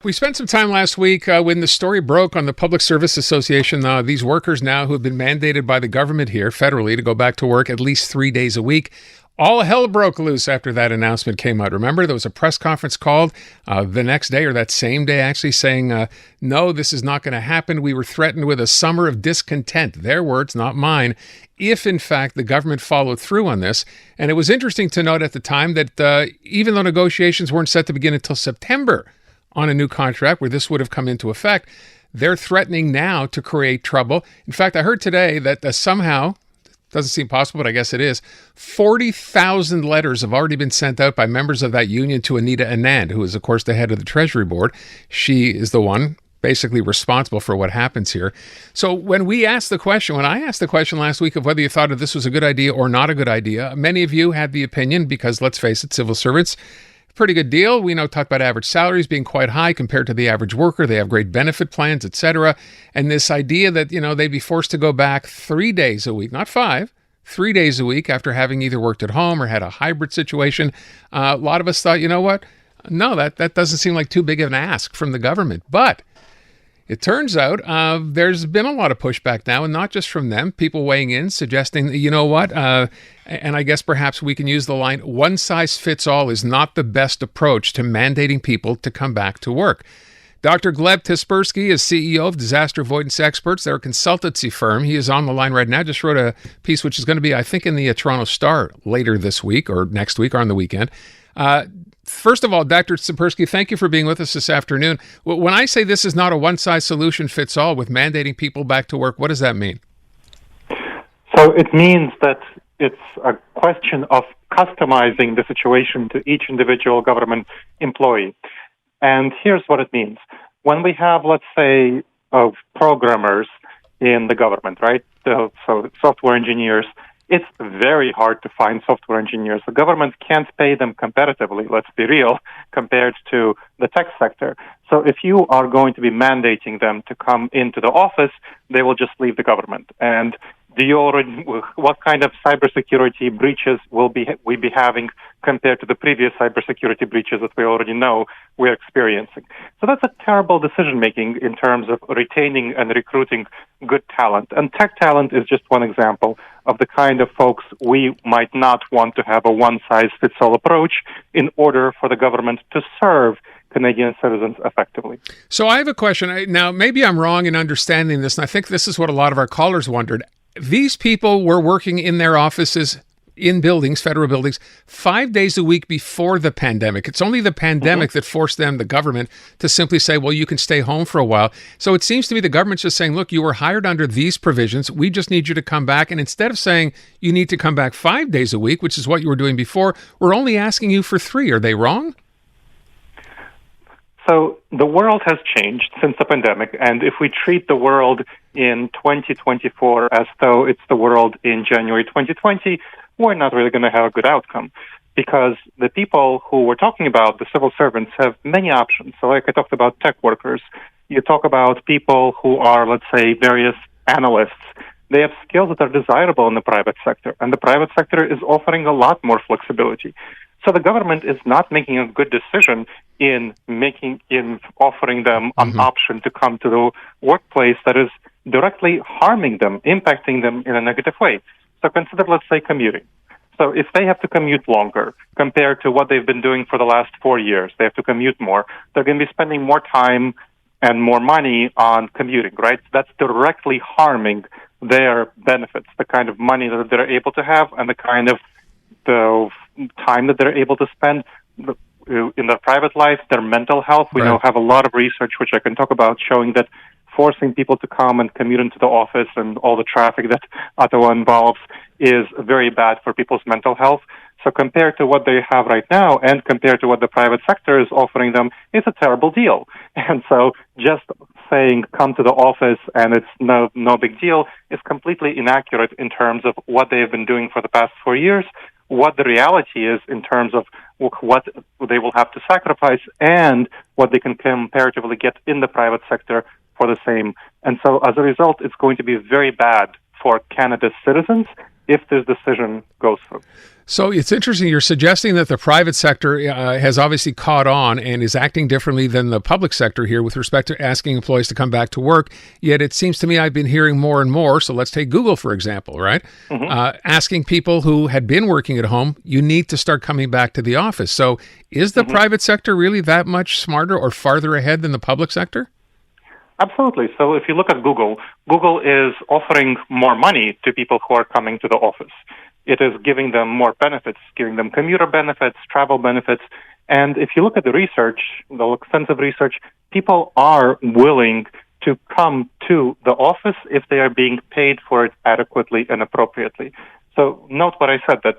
We spent some time last week when the story broke on the Public Service Association. These workers now who have been mandated by the government here federally to go back to work at least 3 days a week. All hell broke loose after that announcement came out. Remember, there was a press conference called the next day, or that same day actually, saying, no, this is not going to happen. We were threatened with a summer of discontent. Their words, not mine, if in fact the government followed through on this. And it was interesting to note at the time that even though negotiations weren't set to begin until September on a new contract where this would have come into effect, they're threatening now to create trouble. In fact, I heard today that somehow, doesn't seem possible, but I guess it is, 40,000 letters have already been sent out by members of that union to Anita Anand, who is, of course, the head of the Treasury Board. She is the one basically responsible for what happens here. So when I asked the question last week of whether you thought that this was a good idea or not a good idea, many of you had the opinion, because let's face it, civil servants, pretty good deal. We talk about average salaries being quite high compared to the average worker. They have great benefit plans, etc. And this idea that, they'd be forced to go back 3 days a week, not 5, 3 days a week after having either worked at home or had a hybrid situation. A lot of us thought, you know what? No, that doesn't seem like too big of an ask from the government. But it turns out there's been a lot of pushback now, and not just from them, people weighing in, suggesting, you know what, and I guess perhaps we can use the line, one size fits all is not the best approach to mandating people to come back to work. Dr. Gleb Tsipursky is CEO of Disaster Avoidance Experts. They're a consultancy firm. He is on the line right now. Just wrote a piece which is going to be, I think, in the Toronto Star later this week or next week or on the weekend. First of all, Dr. Tsipursky, thank you for being with us this afternoon. When I say this is not a one-size-solution-fits-all with mandating people back to work, what does that mean? So it means that it's a question of customizing the situation to each individual government employee. And here's what it means. When we have, let's say, programmers in the government, right? So software engineers, it's very hard to find software engineers. The government can't pay them competitively, let's be real, compared to the tech sector. So if you are going to be mandating them to come into the office, they will just leave the government. And what kind of cybersecurity breaches will we be having compared to the previous cybersecurity breaches that we already know we're experiencing? So that's a terrible decision-making in terms of retaining and recruiting good talent. And tech talent is just one example of the kind of folks we might not want to have a one-size-fits-all approach in order for the government to serve Canadian citizens effectively. So I have a question. Now, maybe I'm wrong in understanding this, and I think this is what a lot of our callers wondered. These people were working in their offices in buildings, federal buildings, 5 days a week before the pandemic. It's only the pandemic that forced them, the government, to simply say, well, you can stay home for a while. So it seems to me the government's just saying, look, you were hired under these provisions. We just need you to come back. And instead of saying you need to come back 5 days a week, which is what you were doing before, we're only asking you for 3. Are they wrong? So the world has changed since the pandemic, and if we treat the world in 2024 as though it's the world in January 2020, we're not really going to have a good outcome, because the people who we're talking about, the civil servants, have many options. So like I talked about tech workers, you talk about people who are, let's say, various analysts. They have skills that are desirable in the private sector, and the private sector is offering a lot more flexibility. So the government is not making a good decision in offering them an option to come to the workplace that is directly harming them, impacting them in a negative way. So consider, let's say, commuting. So if they have to commute longer compared to what they've been doing for the last 4 years, they have to commute more, they're going to be spending more time and more money on commuting, right? That's directly harming their benefits, the kind of money that they're able to have and the kind of the time that they're able to spend in their private life, their mental health. We now have a lot of research, which I can talk about, showing that forcing people to come and commute into the office and all the traffic that Ottawa involves is very bad for people's mental health. So compared to what they have right now and compared to what the private sector is offering them, it's a terrible deal. And so just saying come to the office and it's no big deal is completely inaccurate in terms of what they have been doing for the past 4 years, what the reality is in terms of what they will have to sacrifice and what they can comparatively get in the private sector for the same. And so as a result, it's going to be very bad for Canada's citizens if this decision goes through. So it's interesting. You're suggesting that the private sector has obviously caught on and is acting differently than the public sector here with respect to asking employees to come back to work. Yet it seems to me I've been hearing more and more. So let's take Google, for example, right? Asking people who had been working at home, you need to start coming back to the office. So is the private sector really that much smarter or farther ahead than the public sector? Absolutely. So if you look at Google, Google is offering more money to people who are coming to the office. It is giving them more benefits, giving them commuter benefits, travel benefits. And if you look at the research, the extensive research, people are willing to come to the office if they are being paid for it adequately and appropriately. So note what I said, that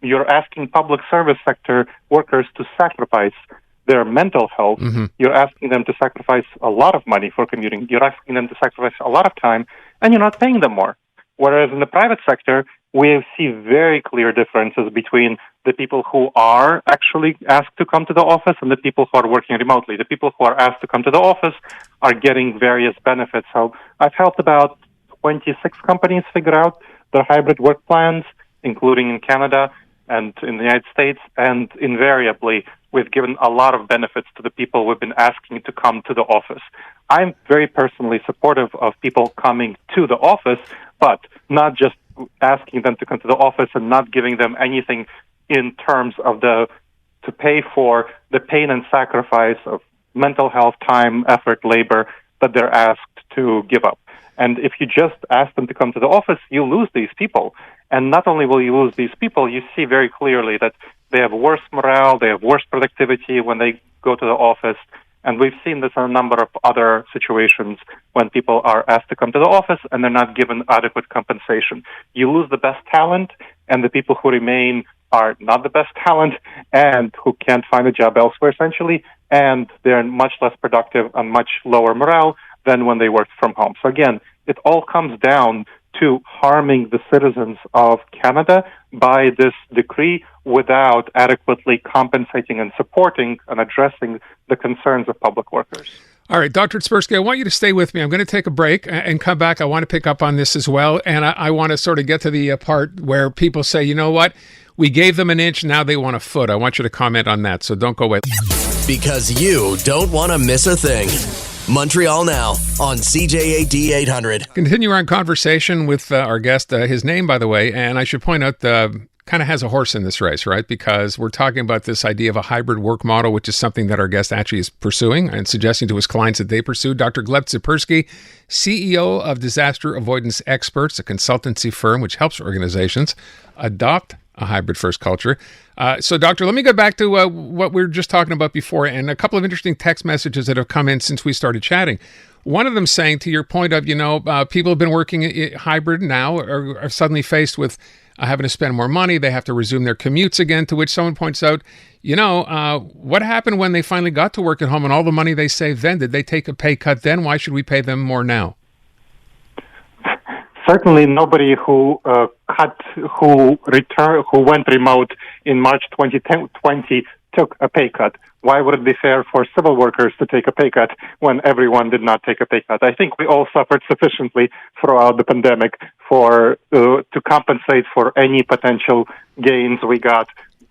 you're asking public service sector workers to sacrifice their mental health. You're asking them to sacrifice a lot of money for commuting. You're asking them to sacrifice a lot of time, and you're not paying them more. Whereas in the private sector, we see very clear differences between the people who are actually asked to come to the office and the people who are working remotely. The people who are asked to come to the office are getting various benefits. So I've helped about 26 companies figure out their hybrid work plans, including in Canada and in the United States, and invariably we've given a lot of benefits to the people we've been asking to come to the office. I'm very personally supportive of people coming to the office, but not just asking them to come to the office and not giving them anything in terms of to pay for the pain and sacrifice of mental health, time, effort, labor that they're asked to give up. And if you just ask them to come to the office, you lose these people. And not only will you lose these people, you see very clearly that they have worse morale, they have worse productivity when they go to the office. And we've seen this in a number of other situations when people are asked to come to the office and they're not given adequate compensation. You lose the best talent, and the people who remain are not the best talent and who can't find a job elsewhere, essentially, and they're much less productive and much lower morale than when they worked from home. So again, it all comes down to harming the citizens of Canada by this decree without adequately compensating and supporting and addressing the concerns of public workers. All right, Dr. Tsipursky, I want you to stay with me. I'm going to take a break and come back. I want to pick up on this as well, and I want to sort of get to the part where people say, you know what, we gave them an inch, now they want a foot. I want you to comment on that, so don't go away. Because you don't want to miss a thing. Montreal Now on CJAD 800. Continue our conversation with our guest, his name, by the way, and I should point out, kind of has a horse in this race, right? Because we're talking about this idea of a hybrid work model, which is something that our guest actually is pursuing and suggesting to his clients that they pursue. Dr. Gleb Tsipursky, CEO of Disaster Avoidance Experts, a consultancy firm which helps organizations adopt a hybrid first culture. So, Doctor, let me go back to what we were just talking about before, and a couple of interesting text messages that have come in since we started chatting. One of them saying, to your point of, people have been working hybrid now are suddenly faced with having to spend more money. They have to resume their commutes again, to which someone points out, what happened when they finally got to work at home and all the money they saved then? Did they take a pay cut then? Why should we pay them more now? Certainly, nobody who went remote in March 2020 took a pay cut. Why would it be fair for civil workers to take a pay cut when everyone did not take a pay cut? I think we all suffered sufficiently throughout the pandemic to compensate for any potential gains we got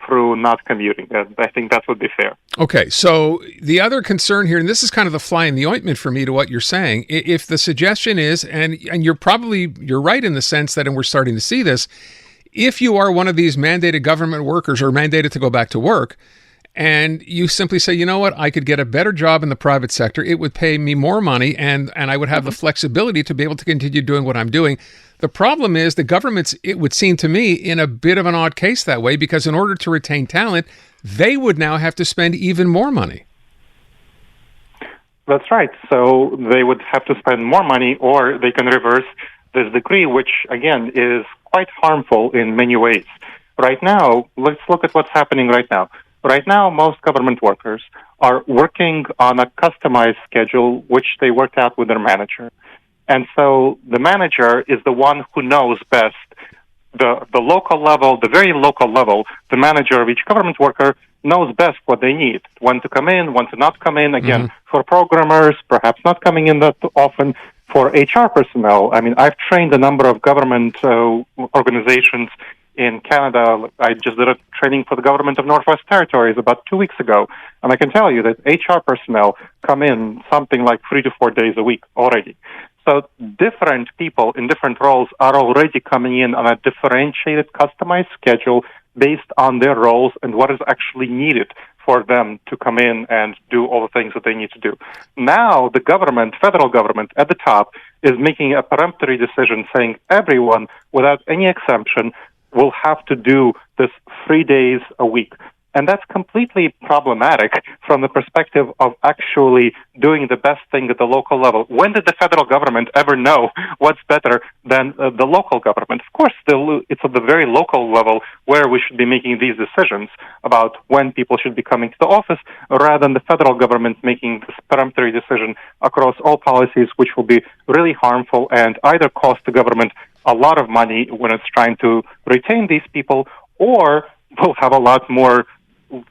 through not commuting. I think that would be fair. Okay, so the other concern here, and this is kind of the fly in the ointment for me to what you're saying, if the suggestion is, and you're right in the sense that, and we're starting to see this, if you are one of these mandated government workers or mandated to go back to work, and you simply say, you know what, I could get a better job in the private sector, it would pay me more money, and I would have the flexibility to be able to continue doing what I'm doing. The problem is the government's, it would seem to me, in a bit of an odd case that way, because in order to retain talent, they would now have to spend even more money. That's right. So they would have to spend more money, or they can reverse this decree, which, again, is quite harmful in many ways. Right now, let's look at what's happening right now. Right now, most government workers are working on a customized schedule, which they worked out with their manager. And so the manager is the one who knows best the local level, the very local level. The manager of each government worker knows best what they need, when to come in, when to not come in. Again, for programmers, perhaps not coming in that often. For HR personnel, I mean, I've trained a number of government organizations in Canada. I just did a training for the government of Northwest Territories about 2 weeks ago, and I can tell you that HR personnel come in something like 3 to 4 days a week already. So different people in different roles are already coming in on a differentiated, customized schedule based on their roles and what is actually needed for them to come in and do all the things that they need to do. Now, the government, federal government at the top, is making a peremptory decision saying everyone, without any exemption, will have to do this 3 days a week. And that's completely problematic from the perspective of actually doing the best thing at the local level. When did the federal government ever know what's better than the local government? Of course, it's at the very local level where we should be making these decisions about when people should be coming to the office, rather than the federal government making this peremptory decision across all policies, which will be really harmful and either cost the government a lot of money when it's trying to retain these people, or will have a lot more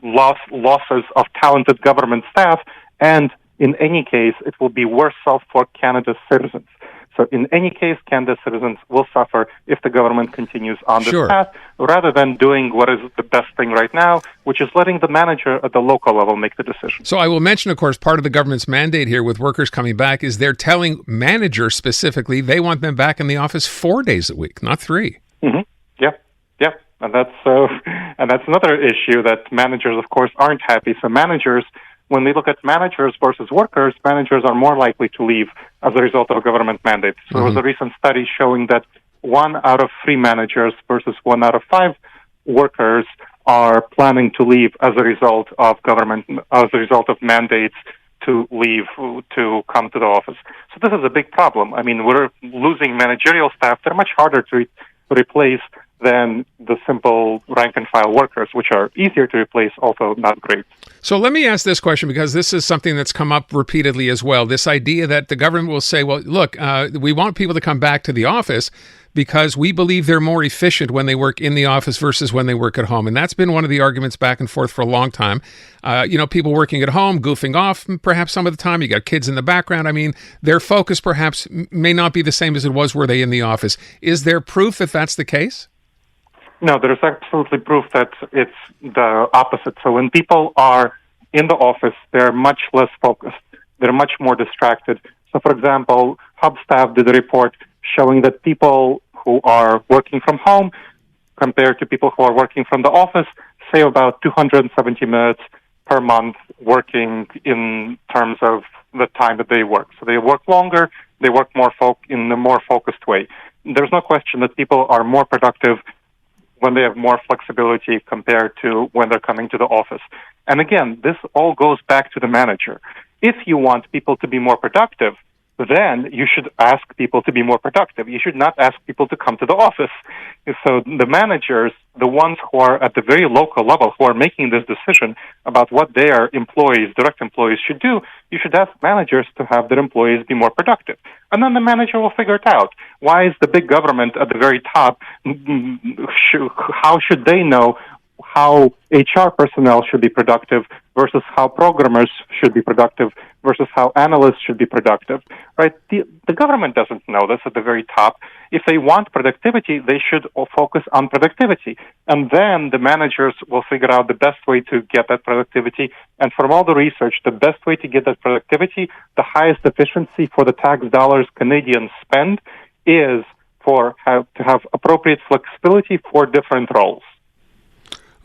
losses of talented government staff, and in any case, it will be worse off for Canada's citizens. So in any case, Canada's citizens will suffer if the government continues on this path, rather than doing what is the best thing right now, which is letting the manager at the local level make the decision. So I will mention, of course, part of the government's mandate here with workers coming back is they're telling managers specifically they want them back in the office 4 days a week, not 3. Mm-hmm. Yeah. And that's another issue that managers, of course, aren't happy. So managers, when we look at managers versus workers, managers are more likely to leave as a result of a government mandate. So there was a recent study showing that 1 out of 3 managers versus 1 out of 5 workers are planning to leave as a result of mandates to leave to come to the office. So this is a big problem. I mean, we're losing managerial staff. They're much harder to replace than the simple rank-and-file workers, which are easier to replace, also not great. So let me ask this question, because this is something that's come up repeatedly as well. This idea that the government will say, well, look, we want people to come back to the office because we believe they're more efficient when they work in the office versus when they work at home. And that's been one of the arguments back and forth for a long time. People working at home, goofing off perhaps some of the time. You got kids in the background. I mean, their focus perhaps may not be the same as it was were they in the office. Is there proof that that's the case? No, there's absolutely proof that it's the opposite. So when people are in the office, they're much less focused. They're much more distracted. So, for example, HubStaff did a report showing that people who are working from home compared to people who are working from the office save about 270 minutes per month working in terms of the time that they work. So they work longer, they work more in a more focused way. There's no question that people are more productive when they have more flexibility compared to when they're coming to the office. And again, this all goes back to the manager. If you want people to be more productive, then you should ask people to be more productive. You should not ask people to come to the office. So the managers, the ones who are at the very local level, who are making this decision about what their employees, direct employees, should do, you should ask managers to have their employees be more productive. And then the manager will figure it out. Why is the big government at the very top? How should they know how HR personnel should be productive versus how programmers should be productive versus how analysts should be productive, right? The government doesn't know this at the very top. If they want productivity, they should focus on productivity. And then the managers will figure out the best way to get that productivity. And from all the research, the best way to get that productivity, the highest efficiency for the tax dollars Canadians spend, is to have appropriate flexibility for different roles.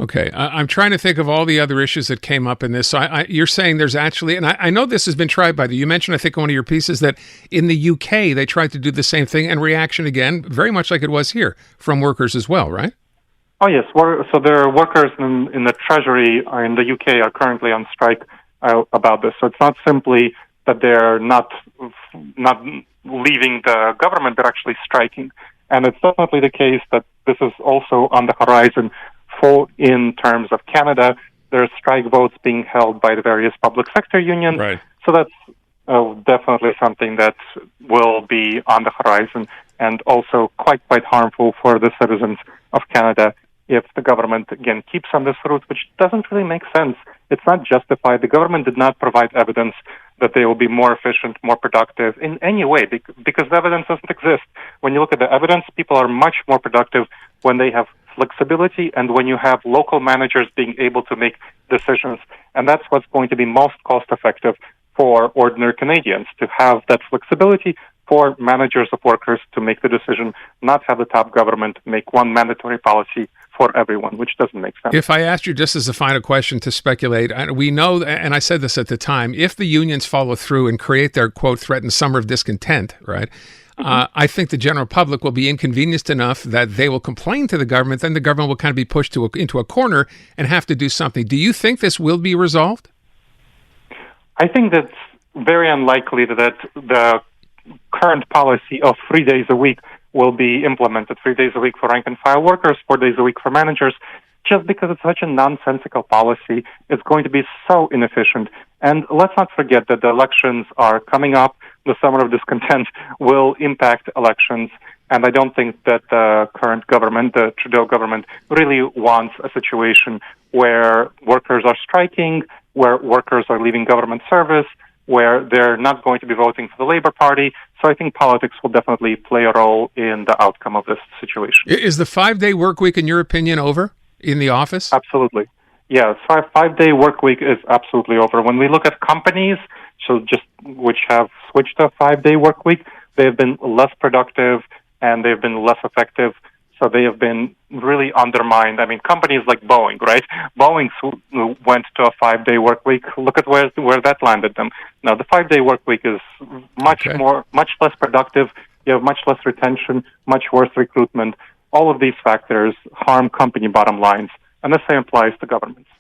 Okay, I'm trying to think of all the other issues that came up in this. So you're saying there's actually, and I know this has been tried by you mentioned, I think, in one of your pieces that in the UK, they tried to do the same thing, and reaction, again, very much like it was here, from workers as well, right? Oh, yes. So there are workers in the Treasury in the UK are currently on strike about this. So it's not simply that they're not leaving the government, they're actually striking. And it's definitely the case that this is also on the horizon. In terms of Canada, there are strike votes being held by the various public sector unions. Right. So that's definitely something that will be on the horizon, and also quite harmful for the citizens of Canada if the government, again, keeps on this route, which doesn't really make sense. It's not justified. The government did not provide evidence that they will be more efficient, more productive in any way, because the evidence doesn't exist. When you look at the evidence, people are much more productive when they have flexibility and when you have local managers being able to make decisions. And that's what's going to be most cost-effective for ordinary Canadians, to have that flexibility for managers of workers to make the decision, not have the top government make one mandatory policy for everyone, which doesn't make sense. If I asked you just as a final question to speculate, we know, and I said this at the time, if the unions follow through and create their, quote, threatened summer of discontent, right, I think the general public will be inconvenienced enough that they will complain to the government, then the government will kind of be pushed into a corner and have to do something. Do you think this will be resolved? I think that's very unlikely that the current policy of 3 days a week will be implemented, 3 days a week for rank-and-file workers, 4 days a week for managers, just because it's such a nonsensical policy. It's going to be so inefficient. And let's not forget that the elections are coming up. The summer of discontent will impact elections. And I don't think that the current government, the Trudeau government, really wants a situation where workers are striking, where workers are leaving government service, where they're not going to be voting for the Labour Party. So I think politics will definitely play a role in the outcome of this situation. Is the 5-day work week, in your opinion, over in the office? Absolutely. Yeah, 5-day work week is absolutely over. When we look at companies, which have switched to a 5-day work week, they've been less productive and they've been less effective. So they have been really undermined. I mean, companies like Boeing, right? Boeing went to a 5-day work week. Look at where that landed them. Now, the 5-day work week is much less productive. You have much less retention, much worse recruitment. All of these factors harm company bottom lines, and the same applies to governments.